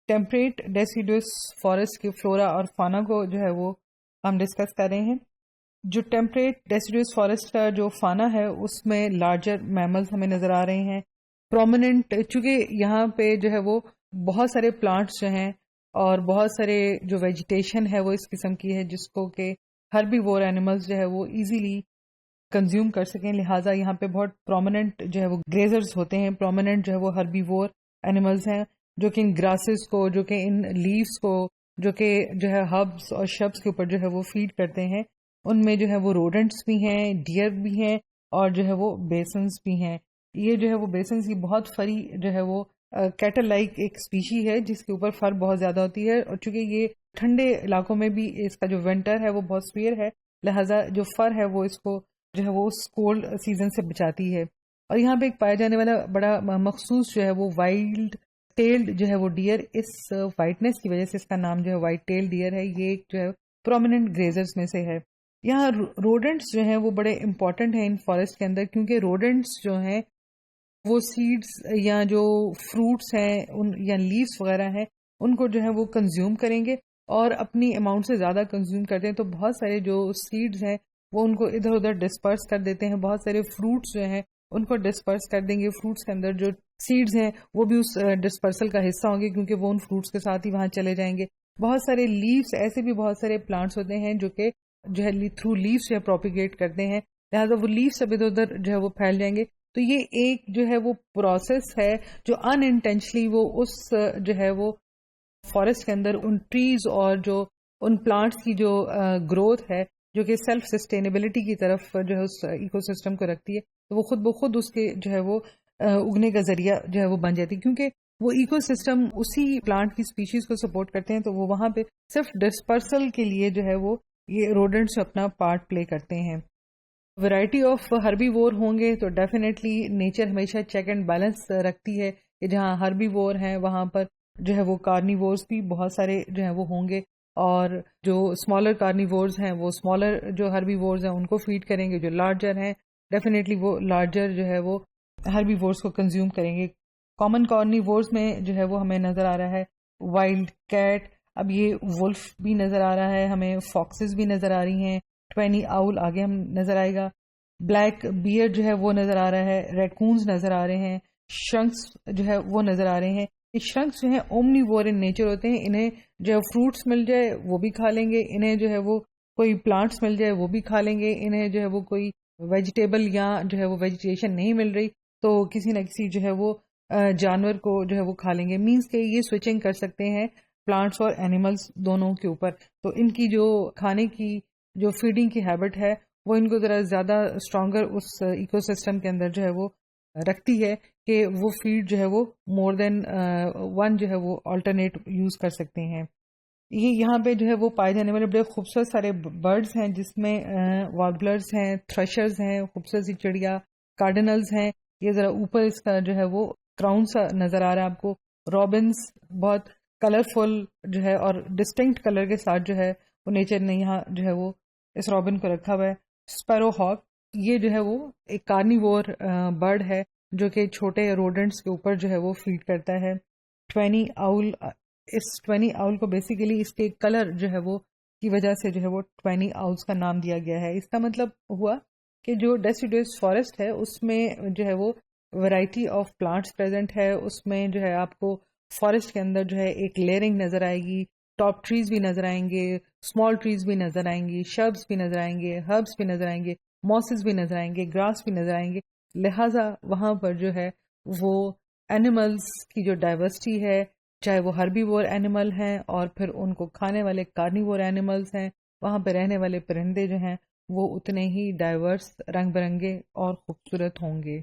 Template ڈیسیڈوس forest کی flora اور فانا کو جو ہے وہ ہم ڈسکس کر رہے ہیں. جو ٹیمپریٹ ڈیسیڈوس فارسٹ کا جو فانا ہے اس میں لارجر میملز ہمیں نظر آ رہے ہیں پرومیننٹ، چونکہ یہاں پہ جو ہے وہ بہت سارے پلانٹس جو ہیں اور بہت سارے جو ویجیٹیشن ہے وہ اس قسم کی ہے جس کو کہ ہربی وور اینیملز جو ہے وہ ایزیلی کنزیوم کر سکیں، لہٰذا یہاں پہ بہت پرومیننٹ جو ہے وہ گریزرز ہوتے ہیں، پرومیننٹ جو ہے وہ ہربی وور اینیملز ہیں جو کہ ان گراسز کو، جو کہ ان لیوز کو، جو کہ جو ہے ہبس اور شبس کے اوپر جو ہے وہ فیڈ کرتے ہیں. ان میں جو ہے وہ روڈنٹس بھی ہیں، ڈیئر بھی ہیں اور جو ہے وہ بیسنس بھی ہیں. یہ جو ہے وہ بیسنس کی بہت فری جو ہے وہ کیٹل لائک ایک اسپیشی ہے جس کے اوپر فر بہت زیادہ ہوتی ہے، اور چونکہ یہ ٹھنڈے علاقوں میں بھی اس کا جو ونٹر ہے وہ بہت سویئر ہے، لہٰذا جو فر ہے وہ اس کو جو ہے وہ اس کولڈ سیزن سے بچاتی ہے. اور یہاں پہ ایک پایا جانے والا بڑا مخصوص جو ہے وہ وائلڈ ٹیلڈ جو ہے وہ ڈیئر، اس وائٹنس کی وجہ سے اس کا نام جو ہے وائٹ ٹیل ڈیئر ہے. یہ ایک جو ہے پرومیننٹ گریزرز میں سے ہے. یہاں روڈنٹس جو ہیں وہ بڑے امپورٹنٹ ہیں ان فارسٹ کے اندر، کیونکہ روڈنٹس جو ہیں وہ سیڈز یا جو فروٹس ہیں یا لیوس وغیرہ ہیں ان کو جو ہے وہ کنزیوم کریں گے، اور اپنی اماؤنٹ سے زیادہ کنزیوم کرتے ہیں تو بہت سارے جو سیڈز ہیں وہ ان کو ادھر ادھر ڈسپرس کر دیتے ہیں. بہت سارے فروٹس جو ہیں ان کو ڈسپرس کر دیں گے. فروٹس کے اندر جو سیڈز ہیں وہ بھی اس ڈسپرسل کا حصہ ہوں گے کیونکہ وہ ان فروٹس کے ساتھ ہی وہاں چلے جائیں گے. بہت سارے لیوس، ایسے بھی بہت سارے پلانٹس ہوتے ہیں جو کہ جو ہے تھرو لیوس جو ہے پروپیگیٹ کرتے ہیں، لہٰذا وہ لیوس اب ادھر ادھر جو ہے وہ پھیل جائیں گے. تو یہ ایک جو ہے وہ پروسیس ہے جو ان انٹینشنلی وہ اس جو ہے وہ فارسٹ کے اندر ان ٹریز اور جو ان پلانٹس کی جو گروتھ ہے جو کہ سیلف سسٹینیبلٹی کی طرف جو ہے اس ایکو سسٹم کو رکھتی ہے، تو وہ خود بخود اس کے جو ہے وہ اگنے کا ذریعہ جو ہے وہ بن جاتی ہے. کیونکہ وہ ایکو سسٹم اسی پلانٹ کی اسپیشیز کو سپورٹ کرتے ہیں، تو وہ وہاں پہ صرف ڈسپرسل کے لیے جو ہے وہ یہ روڈنٹس اپنا پارٹ پلے کرتے ہیں. ورائٹی آف ہربی وور ہوں گے تو ڈیفینیٹلی نیچر ہمیشہ چیک اینڈ بیلنس رکھتی ہے کہ جہاں ہربی وور ہیں وہاں پر جو ہے وہ کارنیورز بھی بہت سارے جو ہیں وہ ہوں گے، اور جو اسمالر کارنیورز ہیں وہ اسمالر جو ہربی وورز ہیں ان کو فیڈ کریں گے، جو لارجر ہیں ڈیفینیٹلی وہ لارجر جو ہے وہ ہربی وورز کو کنزیوم کریں گے. کامن کارنیورز میں جو ہے وہ ہمیں نظر آ رہا ہے وائلڈ کیٹ، اب یہ ولف بھی نظر آ رہا ہے ہمیں، فاکسز بھی نظر آ رہی ہیں، ٹوینی آؤل آگے ہم نظر آئے گا، بلیک بیئر جو ہے وہ نظر آ رہا ہے، ریکونز نظر آ رہے ہیں، شرنکس جو ہے وہ نظر آ رہے ہیں. یہ شرنکس جو ہیں اومنی وور ان نیچر ہوتے ہیں، انہیں جو ہے فروٹس مل جائے وہ بھی کھا لیں گے، انہیں جو ہے وہ کوئی پلانٹس مل جائے وہ بھی کھا لیں گے، انہیں جو ہے وہ کوئی ویجیٹیبل یا جو ہے وہ ویجیٹیشن نہیں مل رہی تو کسی نہ کسی جو ہے وہ جانور کو جو ہے وہ کھا لیں گے. مینس کہ یہ سوئچنگ کر سکتے ہیں پلانٹس اور اینیملز دونوں کے اوپر. تو ان کی جو کھانے کی جو فیڈنگ کی ہیبٹ ہے وہ ان کو ذرا زیادہ اسٹرانگر اس ایکو سسٹم کے اندر جو ہے وہ رکھتی ہے کہ وہ فیڈ جو ہے وہ مور دین ون جو ہے وہ آلٹرنیٹ یوز کر سکتے ہیں. یہ یہاں پہ جو ہے وہ پائے جانے والے بڑے خوبصورت سارے برڈز ہیں جس میں واربلرز ہیں، تھریشرز ہیں، خوبصورت سی چڑیا، کارڈنلز ہیں. یہ ذرا اوپر اس کا جو ہے وہ کراؤن سا نظر آ رہا ہے آپ کو. رابنز بہت کلرفل جو ہے اور ڈسٹنکٹ کلر کے ساتھ جو ہے وہ نیچر نے یہاں جو ہے وہ اس رابن کو رکھا ہوا ہے. اسپیرو ہاک، یہ جو ہے وہ ایک کارنیور برڈ ہے جو کہ چھوٹے روڈنٹس کے اوپر جو ہے وہ فیڈ کرتا ہے. ٹوینی آؤل، اس ٹوینی آؤل کو بیسیکلی اس کے کلر جو ہے وہ کی وجہ سے جو ہے وہ ٹوینی آؤلس کا نام دیا گیا ہے. اس کا مطلب ہوا کہ جو ڈیسیڈوس فارسٹ ہے اس میں جو ہے وہ ورائٹی آف پلانٹس پریزنٹ ہے. اس میں جو ہے آپ کو فارسٹ کے اندر جو ہے ایک لیئرنگ نظر آئے گی، ٹاپ ٹریز بھی نظر آئیں گے، اسمال ٹریز بھی نظر آئیں گی، شربس بھی نظر آئیں گے، ہربس بھی نظر آئیں گے، موسز بھی نظر آئیں گے، گراس بھی نظر آئیں گے. لہٰذا وہاں پر جو ہے وہ اینیملز کی جو ڈائیورسٹی ہے، چاہے وہ ہربی وور اینیمل ہیں اور پھر ان کو کھانے والے کارنیور اینیملز ہیں، وہاں پہ رہنے والے پرندے جو ہیں وہ اتنے ہی ڈائیورس، رنگ برنگے اور خوبصورت ہوں گے.